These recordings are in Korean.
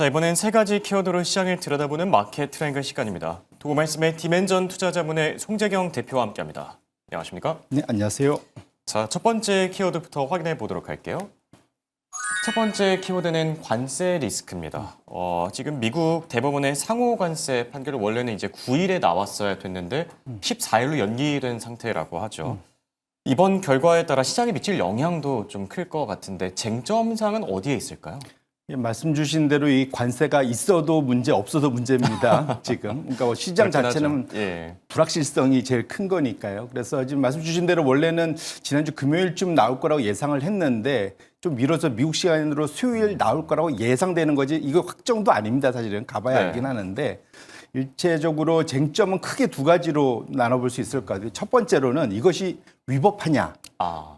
자, 이번엔 세 가지 키워드로 시장을 들여다보는 마켓 트라이앵글 시간입니다. 도구 말씀의 디멘전 투자자문의 송재경 대표와 함께합니다. 안녕하십니까? 네, 안녕하세요. 자, 첫 번째 키워드부터 확인해 보도록 할게요. 첫 번째 키워드는 관세 리스크입니다. 지금 미국 대법원의 상호 관세 판결이 원래는 이제 9일에 나왔어야 됐는데 14일로 연기된 상태라고 하죠. 이번 결과에 따라 시장에 미칠 영향도 좀 클 것 같은데 쟁점상은 어디에 있을까요? 예, 말씀 주신 대로 이 관세가 있어도 문제, 없어도 문제입니다. 지금. 그러니까 뭐 시장 그렇긴 자체는 하죠. 예. 불확실성이 제일 큰 거니까요. 그래서 지금 말씀 주신 대로 원래는 지난주 금요일쯤 나올 거라고 예상을 했는데 좀 미뤄서 미국 시간으로 수요일 나올 거라고 예상되는 거지 이거 확정도 아닙니다. 사실은 가봐야 네. 알긴 하는데 일체적으로 쟁점은 크게 두 가지로 나눠볼 수 있을 것 같아요. 첫 번째로는 이것이 위법하냐.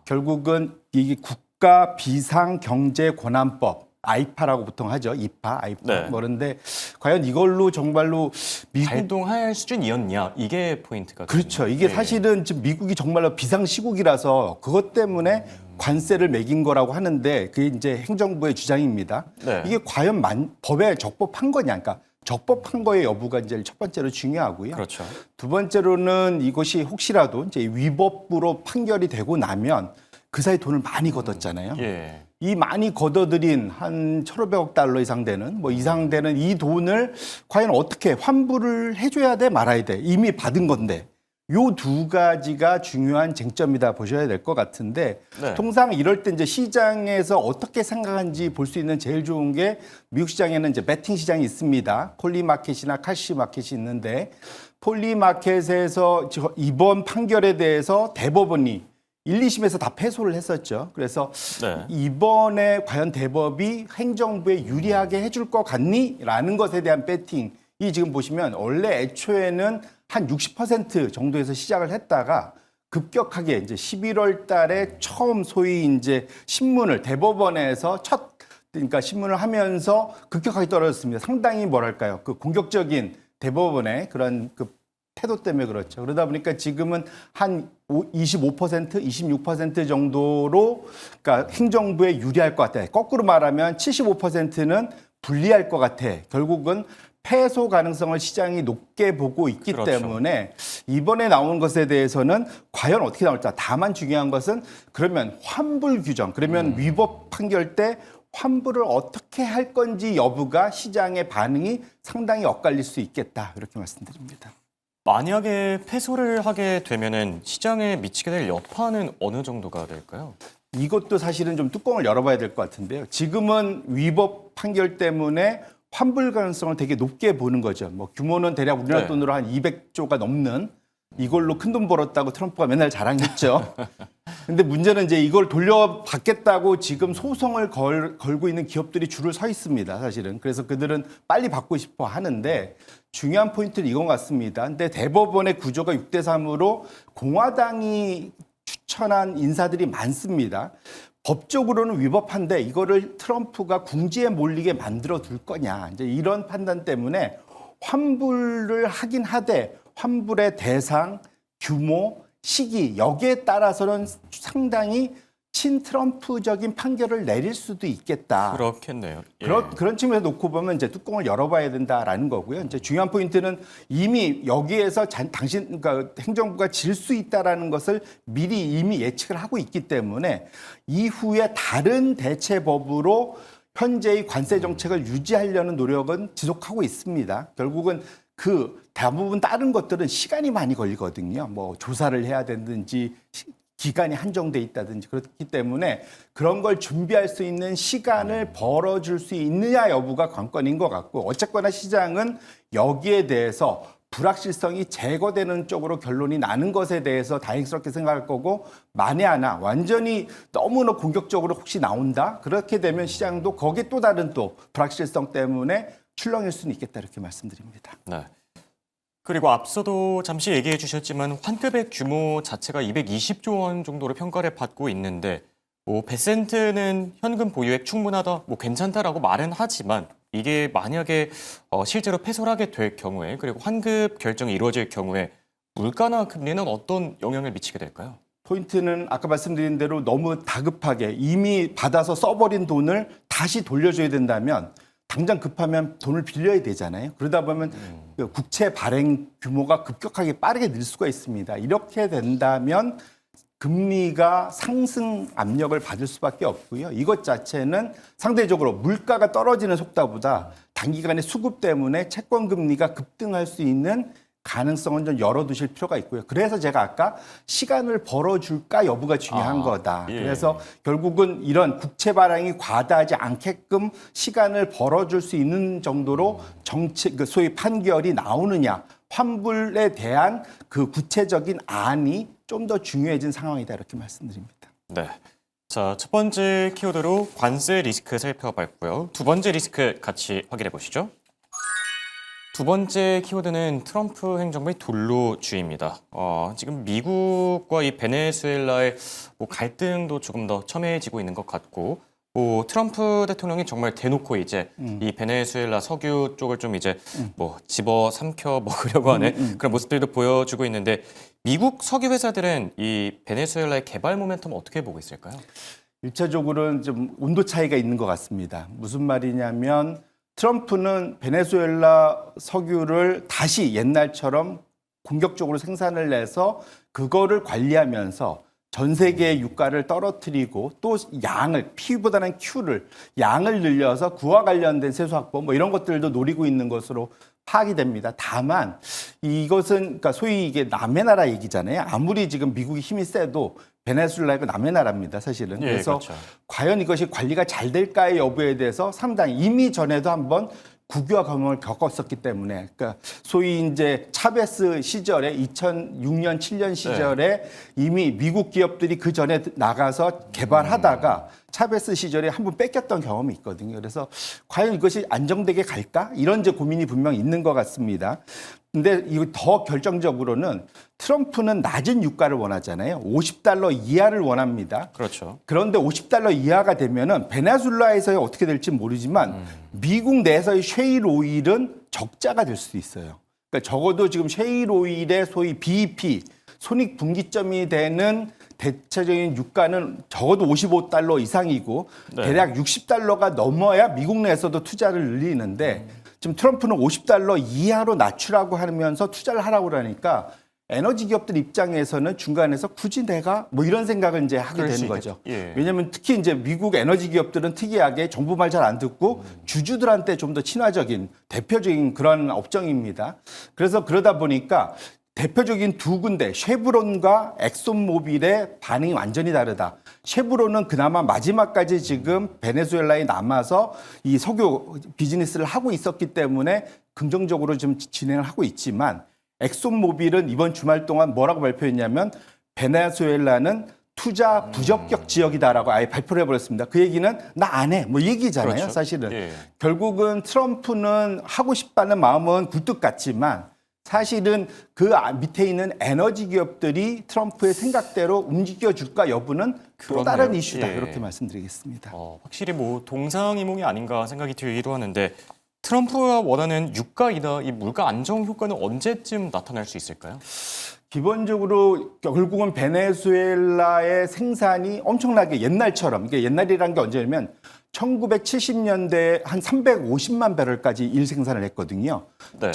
결국은 이게 국가 비상경제권한법 아이파라고 보통 하죠. 이파, 아이파. 네. 그런데 과연 이걸로 정말로 미국 발동할 수준이었냐 이게 포인트가 그렇죠. 되겠네요. 이게 예. 사실은 지금 미국이 정말로 비상시국이라서 그것 때문에 관세를 매긴 거라고 하는데 그게 이제 행정부의 주장입니다. 네. 이게 과연 법에 적법한 거냐. 그러니까 적법한 거의 여부가 이제 첫 번째로 중요하고요. 그렇죠. 두 번째로는 이것이 혹시라도 이제 위법으로 판결이 되고 나면 그 사이 돈을 많이 걷었잖아요. 예. 이 많이 걷어들인 한 1,500억 달러 이상 되는 이상 되는 이 돈을 과연 어떻게 환불을 해줘야 돼 말아야 돼 이미 받은 건데 요 두 가지가 중요한 쟁점이다 보셔야 될 것 같은데 네. 통상 이럴 때 이제 시장에서 어떻게 생각하는지 볼 수 있는 제일 좋은 게 미국 시장에는 이제 베팅 시장이 있습니다. 폴리마켓이나 카시 마켓이 있는데 폴리마켓에서 이번 판결에 대해서 대법원이 1, 2심에서 다 패소를 했었죠. 그래서 네. 이번에 과연 대법이 행정부에 유리하게 해줄 것 같니? 라는 것에 대한 배팅이 지금 보시면 원래 애초에는 한 60% 정도에서 시작을 했다가 급격하게 이제 11월 달에 처음 소위 이제 신문을 대법원에서 그러니까 신문을 하면서 급격하게 떨어졌습니다. 상당히 뭐랄까요. 그 공격적인 대법원의 그런 그 태도 때문에 그렇죠. 그러다 보니까 지금은 한 25%, 26% 정도로 그러니까 행정부에 유리할 것 같아. 거꾸로 말하면 75%는 불리할 것 같아. 결국은 패소 가능성을 시장이 높게 보고 있기 그렇죠. 때문에 이번에 나온 것에 대해서는 과연 어떻게 나올까. 다만 중요한 것은 그러면 환불 규정, 그러면 위법 판결 때 환불을 어떻게 할 건지 여부가 시장의 반응이 상당히 엇갈릴 수 있겠다. 이렇게 말씀드립니다. 만약에 패소를 하게 되면은 시장에 미치게 될 여파는 어느 정도가 될까요? 이것도 사실은 좀 뚜껑을 열어봐야 될 것 같은데요. 지금은 위법 판결 때문에 환불 가능성을 되게 높게 보는 거죠. 뭐 규모는 대략 우리나라 네. 돈으로 한 200조가 넘는 이걸로 큰 돈 벌었다고 트럼프가 맨날 자랑했죠. 근데 문제는 이제 이걸 돌려받겠다고 지금 소송을 걸고 있는 기업들이 줄을 서 있습니다, 사실은. 그래서 그들은 빨리 받고 싶어 하는데 중요한 포인트는 이건 같습니다. 근데 대법원의 구조가 6대3으로 공화당이 추천한 인사들이 많습니다. 법적으로는 위법한데 이거를 트럼프가 궁지에 몰리게 만들어 둘 거냐. 이제 이런 판단 때문에 환불을 하긴 하되 환불의 대상, 규모, 시기 여기에 따라서는 상당히 친트럼프적인 판결을 내릴 수도 있겠다. 그렇겠네요. 예. 그런 측면에서 놓고 보면 이제 뚜껑을 열어봐야 된다라는 거고요. 이제 중요한 포인트는 이미 여기에서 그러니까 행정부가 질 수 있다라는 것을 미리 이미 예측을 하고 있기 때문에 이후에 다른 대체법으로 현재의 관세 정책을 유지하려는 노력은 지속하고 있습니다. 결국은 그 대부분 다른 것들은 시간이 많이 걸리거든요. 뭐 조사를 해야 되든지 기간이 한정돼 있다든지 그렇기 때문에 그런 걸 준비할 수 있는 시간을 벌어줄 수 있느냐 여부가 관건인 것 같고 어쨌거나 시장은 여기에 대해서 불확실성이 제거되는 쪽으로 결론이 나는 것에 대해서 다행스럽게 생각할 거고 만에 하나 완전히 너무나 공격적으로 혹시 나온다? 그렇게 되면 시장도 거기에 또 다른 또 불확실성 때문에 출렁일 수는 있겠다 이렇게 말씀드립니다. 네. 그리고 앞서도 잠시 얘기해 주셨지만 환급의 규모 자체가 220조 원 정도로 평가를 받고 있는데 뭐 베센트는 현금 보유액 충분하다, 뭐 괜찮다라고 말은 하지만 이게 만약에 실제로 패소를 하게 될 경우에 그리고 환급 결정이 이루어질 경우에 물가나 금리는 어떤 영향을 미치게 될까요? 포인트는 아까 말씀드린 대로 너무 다급하게 이미 받아서 써버린 돈을 다시 돌려줘야 된다면 당장 급하면 돈을 빌려야 되잖아요. 그러다 보면 그 국채 발행 규모가 급격하게 빠르게 늘 수가 있습니다. 이렇게 된다면 금리가 상승 압력을 받을 수밖에 없고요. 이것 자체는 상대적으로 물가가 떨어지는 속도보다 단기간의 수급 때문에 채권 금리가 급등할 수 있는 가능성은 좀 열어두실 필요가 있고요. 그래서 제가 아까 시간을 벌어줄까 여부가 중요한 거다. 예. 그래서 결국은 이런 국채 발행이 과다하지 않게끔 시간을 벌어줄 수 있는 정도로 정책, 그 소위 판결이 나오느냐, 환불에 대한 그 구체적인 안이 좀 더 중요해진 상황이다 이렇게 말씀드립니다. 네. 자, 첫 번째 키워드로 관세 리스크 살펴봤고요. 두 번째 리스크 같이 확인해 보시죠. 두 번째 키워드는 트럼프 행정부의 돌로주의입니다. 지금 미국과 이 베네수엘라의 갈등도 조금 더 첨예해지고 있는 것 같고, 트럼프 대통령이 정말 대놓고 이제 이 베네수엘라 석유 쪽을 좀 이제 집어 삼켜 먹으려고 하는 그런 모습들도 보여주고 있는데, 미국 석유 회사들은 이 베네수엘라의 개발 모멘텀 어떻게 보고 있을까요? 일차적으로는 좀 온도 차이가 있는 것 같습니다. 무슨 말이냐면 트럼프는 베네수엘라 석유를 다시 옛날처럼 공격적으로 생산을 해서 그거를 관리하면서 전 세계의 유가를 떨어뜨리고 또 양을 P보다는 Q를 양을 늘려서 그와 관련된 세수 확보 이런 것들도 노리고 있는 것으로 파악이 됩니다. 다만 이것은 그러니까 소위 이게 남의 나라 얘기잖아요. 아무리 지금 미국이 힘이 세도 베네수엘라가 남의 나라입니다, 사실은. 예, 그래서 그렇죠. 과연 이것이 관리가 잘 될까의 여부에 대해서 상당히 이미 전에도 한번 국유화 경험을 겪었었기 때문에, 그러니까 소위 이제 차베스 시절에 2006년, 7년 시절에 이미 미국 기업들이 그 전에 나가서 개발하다가 차베스 시절에 한번 뺏겼던 경험이 있거든요. 그래서 과연 이것이 안정되게 갈까? 이런 이제 고민이 분명 있는 것 같습니다. 근데 이거 더 결정적으로는 트럼프는 낮은 유가를 원하잖아요. $50 이하를 원합니다. 그렇죠. 그런데 $50 이하가 되면은 베네수엘라에서 어떻게 될지 모르지만 미국 내에서의 셰일 오일은 적자가 될 수도 있어요. 그러니까 적어도 지금 셰일 오일의 소위 BEP, 손익분기점이 되는 대체적인 유가는 적어도 $55 이상이고 네. 대략 $60가 넘어야 미국 내에서도 투자를 늘리는데 지금 트럼프는 $50 이하로 낮추라고 하면서 투자를 하라고 그러니까 에너지 기업들 입장에서는 중간에서 굳이 내가 이런 생각을 이제 하게 그럴 수 되는 거죠. 있겠죠. 예. 왜냐하면 특히 이제 미국 에너지 기업들은 특이하게 정부 말 잘 안 듣고 주주들한테 좀 더 친화적인 대표적인 그런 업종입니다. 그래서 그러다 보니까 대표적인 두 군데 쉐브론과 엑손모빌의 반응이 완전히 다르다. 쉐브론은 그나마 마지막까지 지금 베네수엘라에 남아서 이 석유 비즈니스를 하고 있었기 때문에 긍정적으로 좀 진행을 하고 있지만 엑손모빌은 이번 주말 동안 뭐라고 발표했냐면 베네수엘라는 투자 부적격 지역이다라고 아예 발표를 해버렸습니다. 그 얘기는 나 안 해. 얘기잖아요, 그렇죠. 사실은. 예. 결국은 트럼프는 하고 싶다는 마음은 굴뚝 같지만 사실은 그 밑에 있는 에너지 기업들이 트럼프의 생각대로 움직여줄까 여부는 또 그렇네요. 다른 이슈다. 예. 이렇게 말씀드리겠습니다. 확실히 동상이몽이 아닌가 생각이 들기도 하는데, 트럼프가 원하는 유가이나 이 물가 안정 효과는 언제쯤 나타날 수 있을까요? 기본적으로 결국은 베네수엘라의 생산이 엄청나게 옛날처럼, 이게 옛날이란 게 언제냐면 1970년대에 한 350만 배럴까지 일 생산을 했거든요. 네.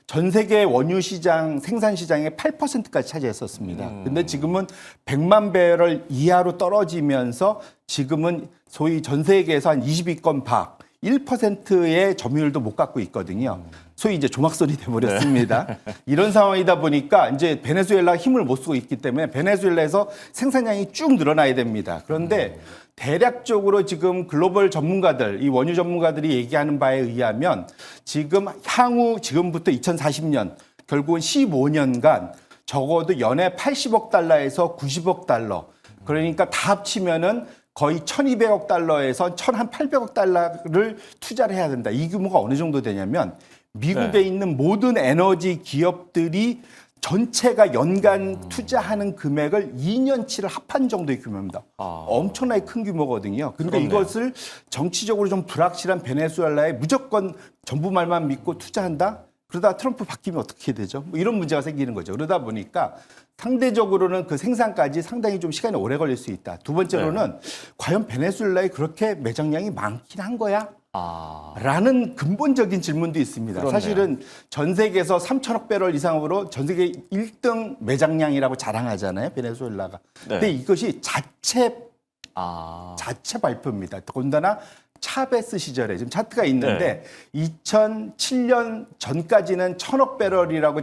전 세계 원유 시장 생산 시장의 8%까지 차지했었습니다. 근데 지금은 100만 배럴 이하로 떨어지면서 지금은 소위 전 세계에서 한 20위권 밖 1%의 점유율도 못 갖고 있거든요. 소위 이제 조막설이 돼버렸습니다. 네. 이런 상황이다 보니까 이제 베네수엘라가 힘을 못 쓰고 있기 때문에 베네수엘라에서 생산량이 쭉 늘어나야 됩니다. 그런데 대략적으로 지금 글로벌 전문가들, 이 원유 전문가들이 얘기하는 바에 의하면 지금 향후 지금부터 2040년 결국은 15년간 적어도 연에 80억 달러에서 90억 달러. 그러니까 다 합치면은 거의 1,200억 달러에서 1,800억 달러를 투자를 해야 된다. 이 규모가 어느 정도 되냐면 미국에 네. 있는 모든 에너지 기업들이 전체가 연간 투자하는 금액을 2년치를 합한 정도의 규모입니다. 엄청나게 큰 규모거든요. 그러니까 그렇네요. 이것을 정치적으로 좀 불확실한 베네수엘라에 무조건 정부 말만 믿고 투자한다? 그러다 트럼프 바뀌면 어떻게 되죠? 이런 문제가 생기는 거죠. 그러다 보니까 상대적으로는 그 생산까지 상당히 좀 시간이 오래 걸릴 수 있다. 두 번째로는 과연 베네수엘라에 그렇게 매장량이 많긴 한 거야? 아, 라는 근본적인 질문도 있습니다. 그렇네요. 사실은 전 세계에서 3천억 배럴 이상으로 전 세계 1등 매장량이라고 자랑하잖아요. 베네수엘라가. 네. 근데 이것이 자체 아, 발표입니다. 더군다나 차베스 시절에 지금 차트가 있는데 2007년 전까지는 1,000억 배럴이라고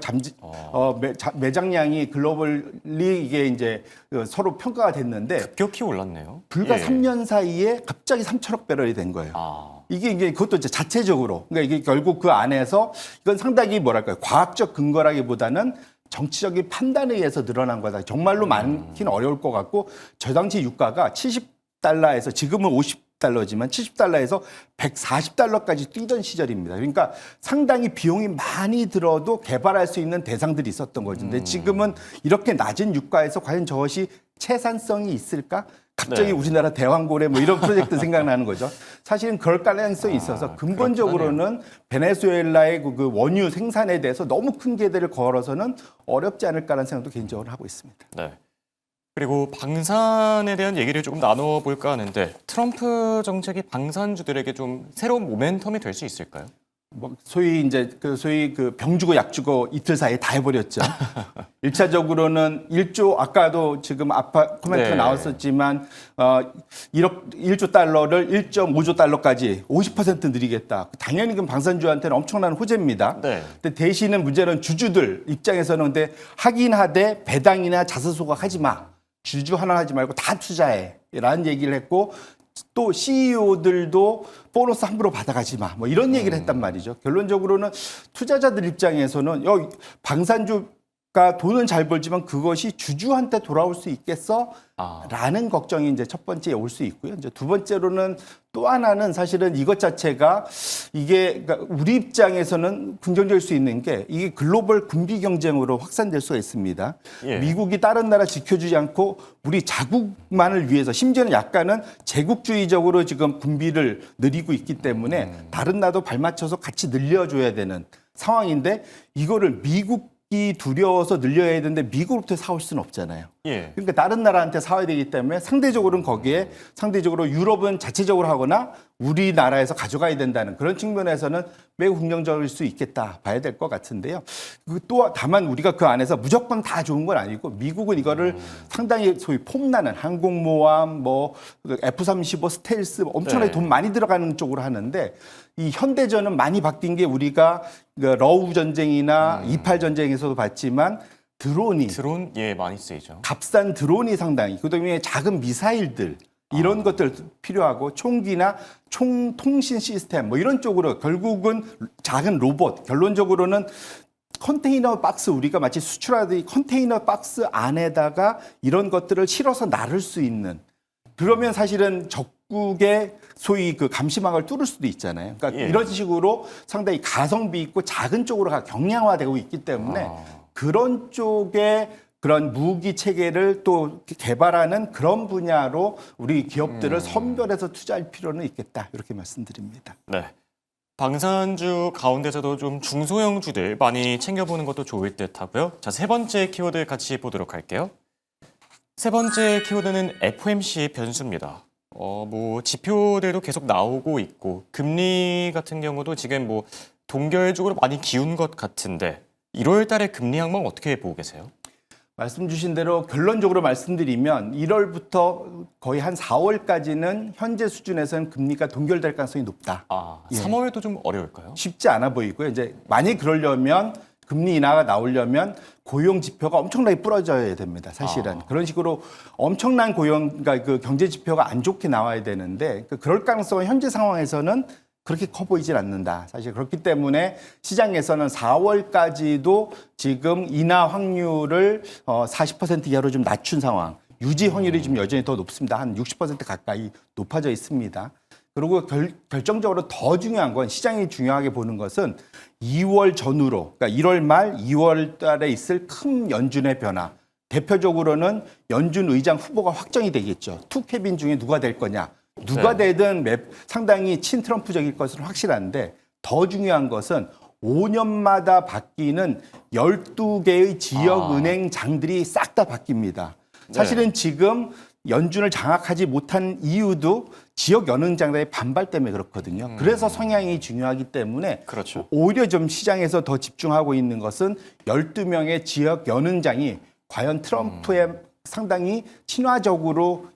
매장량이 글로벌리 이게 이제 서로 평가가 됐는데 급격히 올랐네요. 불과 예. 3년 사이에 갑자기 3,000억 배럴이 된 거예요. 아, 이게 그것도 이제 자체적으로 그러니까 이게 결국 그 안에서 이건 상당히 뭐랄까요 과학적 근거라기보다는 정치적인 판단에 의해서 늘어난 거다. 정말로 많기는 어려울 것 같고 저 당시 유가가 70달러에서 지금은 50달러지만 70달러에서 140달러까지 뛰던 시절입니다. 그러니까 상당히 비용이 많이 들어도 개발할 수 있는 대상들이 있었던 거죠. 근데 지금은 이렇게 낮은 유가에서 과연 저것이 채산성이 있을까? 갑자기 네. 우리나라 대왕고래 뭐 이런 프로젝트 생각나는 거죠. 사실은 그럴 가능성이 있어서 근본적으로는 베네수엘라의 그 원유 생산에 대해서 너무 큰 기대를 걸어서는 어렵지 않을까라는 생각도 개인적으로 하고 있습니다. 네. 그리고 방산에 대한 얘기를 조금 나눠볼까 하는데 트럼프 정책이 방산주들에게 좀 새로운 모멘텀이 될 수 있을까요? 뭐 소위 그 병 주고 약 주고 이틀 사이에 다 해버렸죠. 1차적으로는 1조 아까도 지금 아까 코멘트가 네. 나왔었지만 1조 달러를 1.5조 달러까지 50% 늘리겠다. 당연히 그 방산주한테는 엄청난 호재입니다. 네. 근데 대신은 문제는 주주들 입장에서는 근데 하긴 하되 배당이나 자사소각 하지 마. 주주 하나 하지 말고 다 투자해. 라는 얘기를 했고 또 CEO들도 보너스 함부로 받아가지 마. 뭐 이런 얘기를 했단 말이죠. 결론적으로는 투자자들 입장에서는 방산주가 돈은 잘 벌지만 그것이 주주한테 돌아올 수 있겠어? 라는 걱정이 이제 첫 번째에 올 수 있고요. 이제 두 번째로는 또 하나는 사실은 이것 자체가 이게 그러니까 우리 입장에서는 긍정적일 수 있는 게 이게 글로벌 군비 경쟁으로 확산될 수가 있습니다. 예. 미국이 다른 나라 지켜주지 않고 우리 자국만을 위해서 심지어는 약간은 제국주의적으로 지금 군비를 늘리고 있기 때문에 다른 나라도 발맞춰서 같이 늘려줘야 되는 상황인데 이거를 미국이 두려워서 늘려야 되는데 미국으로부터 사올 수는 없잖아요. 예. 그러니까 다른 나라한테 사와야 되기 때문에 상대적으로는 거기에 상대적으로 유럽은 자체적으로 하거나 우리나라에서 가져가야 된다는 그런 측면에서는 매우 긍정적일 수 있겠다 봐야 될 것 같은데요. 또 다만 우리가 그 안에서 무조건 다 좋은 건 아니고 미국은 이거를 상당히 소위 폼나는 항공모함, 뭐 F-35 스텔스 엄청나게 네. 돈 많이 들어가는 쪽으로 하는데 이 현대전은 많이 바뀐 게 우리가 러우 전쟁이나 28 전쟁에서도 봤지만 드론 예 많이 쓰이죠. 값싼 드론이 상당히 그다음에 작은 미사일들 이런 것들 필요하고 총기나 통신 시스템 뭐 이런 쪽으로 결국은 작은 로봇 결론적으로는 컨테이너 박스 우리가 마치 수출하듯이 컨테이너 박스 안에다가 이런 것들을 실어서 나를 수 있는 그러면 사실은 적국의 소위 그 감시망을 뚫을 수도 있잖아요. 그러니까 예. 이런 식으로 상당히 가성비 있고 작은 쪽으로 경량화되고 있기 때문에 그런 쪽에 그런 무기 체계를 또 개발하는 그런 분야로 우리 기업들을 선별해서 투자할 필요는 있겠다. 이렇게 말씀드립니다. 네. 방산주 가운데서도 좀 중소형주들 많이 챙겨보는 것도 좋을 듯 하고요. 자, 세 번째 키워드 같이 보도록 할게요. 세 번째 키워드는 FOMC 변수입니다. 뭐 지표들도 계속 나오고 있고 금리 같은 경우도 지금 뭐 동결적으로 많이 기운 것 같은데 1월 달에 금리 향방 어떻게 보고 계세요? 말씀 주신 대로 결론적으로 말씀드리면 1월부터 거의 한 4월까지는 현재 수준에서는 금리가 동결될 가능성이 높다. 3월도 좀 어려울까요? 쉽지 않아 보이고요. 이제 만약 그러려면 금리 인하가 나오려면 고용 지표가 엄청나게 부러져야 됩니다. 사실은 그런 식으로 엄청난 그러니까 그 경제 지표가 안 좋게 나와야 되는데 그럴 가능성은 현재 상황에서는 그렇게 커 보이질 않는다. 사실 그렇기 때문에 시장에서는 4월까지도 지금 인하 확률을 40% 이하로 좀 낮춘 상황. 유지 확률이 지금 여전히 더 높습니다. 한 60% 가까이 높아져 있습니다. 그리고 결정적으로 더 중요한 건 시장이 중요하게 보는 것은 2월 전후로, 그러니까 1월 말 2월 달에 있을 큰 연준의 변화. 대표적으로는 연준 의장 후보가 확정이 되겠죠. 투 캐빈 중에 누가 될 거냐. 누가 되든 상당히 친트럼프적일 것은 확실한데 더 중요한 것은 5년마다 바뀌는 12개의 지역은행장들이 싹 다 바뀝니다. 사실은 지금 연준을 장악하지 못한 이유도 지역 연은장들의 반발 때문에 그렇거든요. 그래서 성향이 중요하기 때문에 그렇죠. 오히려 좀 시장에서 더 집중하고 있는 것은 12명의 지역 연은장이 과연 트럼프의 상당히 친화적으로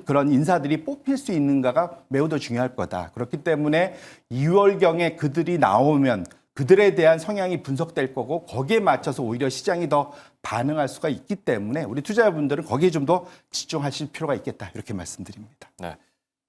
그런 인사들이 뽑힐 수 있는가가 매우 더 중요할 거다. 그렇기 때문에 2월경에 그들이 나오면 그들에 대한 성향이 분석될 거고 거기에 맞춰서 오히려 시장이 더 반응할 수가 있기 때문에 우리 투자자분들은 거기에 좀 더 집중하실 필요가 있겠다. 이렇게 말씀드립니다. 네.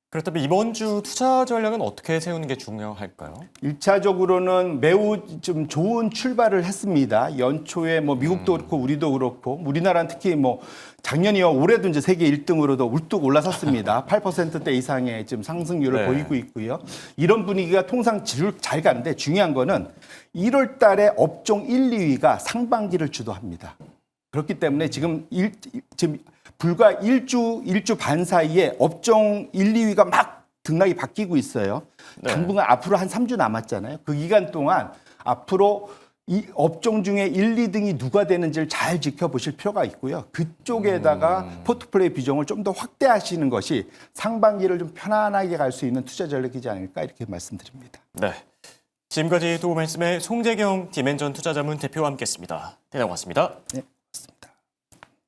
그렇다면 이번 주 투자 전략은 어떻게 세우는 게 중요할까요? 1차적으로는 매우 좀 좋은 출발을 했습니다. 연초에 뭐 미국도 그렇고 우리도 그렇고 우리나라는 특히 뭐 작년이요 올해도 이제 세계 1등으로도 울뚝 올라섰습니다. 8%대 이상의 지금 상승률을 네. 보이고 있고요. 이런 분위기가 통상 잘 가는데 중요한 거는 1월 달에 업종 1, 2위가 상반기를 주도합니다. 그렇기 때문에 지금 불과 일주 반 사이에 업종 1, 2위가 막 등락이 바뀌고 있어요. 네. 당분간 앞으로 한 3주 남았잖아요. 그 기간 동안 앞으로 이 업종 중에 1, 2등이 누가 되는지를 잘 지켜보실 필요가 있고요. 그쪽에다가 포트폴리오 비중을 좀 더 확대하시는 것이 상반기를 좀 편안하게 갈 수 있는 투자 전략이지 않을까 이렇게 말씀드립니다. 네. 지금까지 도 말씀에 송재경 디멘전 투자자문 대표와 함께했습니다. 대단히 고맙습니다. 네, 고맙습니다.